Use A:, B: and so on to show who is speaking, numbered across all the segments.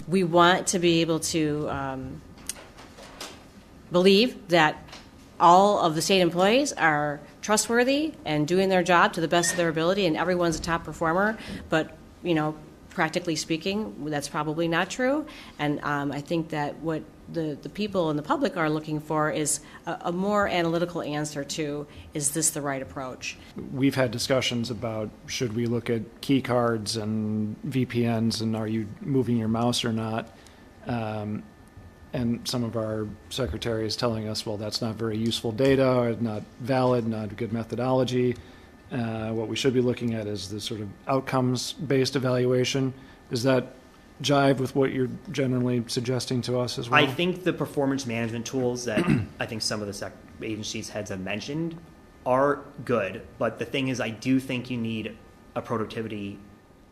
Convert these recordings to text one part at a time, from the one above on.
A: we want to be able to believe that all of the state employees are trustworthy and doing their job to the best of their ability, and everyone's a top performer. But, practically speaking, that's probably not true. And I think that what the people and the public are looking for is a more analytical answer to, is this the right approach?
B: We've had discussions about, should we look at key cards and VPNs, and are you moving your mouse or not? And some of our secretary is telling us, well, that's not very useful data, or not valid, not a good methodology. What we should be looking at is the sort of outcomes-based evaluation. Does that jive with what you're generally suggesting to us as well?
C: I think the performance management tools that I think some of the agencies heads have mentioned are good, but the thing is, I do think you need a productivity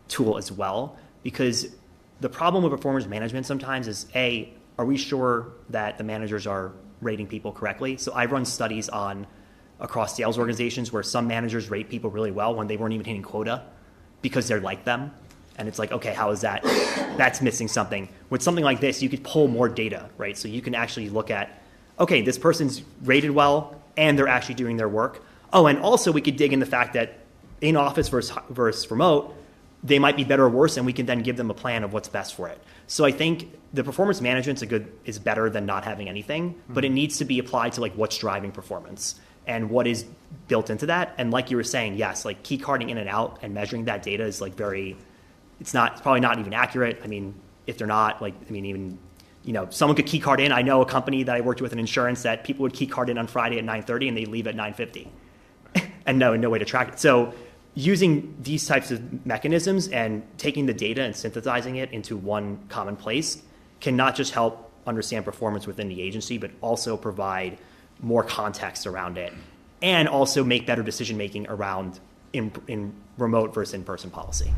C: tool as well, because the problem with performance management sometimes is, A, are we sure that the managers are rating people correctly? So I run studies across sales organizations where some managers rate people really well when they weren't even hitting quota because they're like them. And it's like, okay, how is that? That's missing something. With something like this, you could pull more data, right? So you can actually look at, okay, this person's rated well and they're actually doing their work. Oh, and also we could dig in the fact that in office versus remote, they might be better or worse, and we can then give them a plan of what's best for it. So I think the performance management is better than not having anything, but it needs to be applied to like what's driving performance and what is built into that. And like you were saying, yes, like key carding in and out and measuring that data is like it's probably not even accurate. I mean, if they're not, someone could key card in. I know a company that I worked with in insurance that people would key card in on Friday at 9:30 and they leave at 9:50 and no way to track it. So using these types of mechanisms and taking the data and synthesizing it into one common place can not just help understand performance within the agency, but also provide more context around it and also make better decision making around in remote versus in-person policy.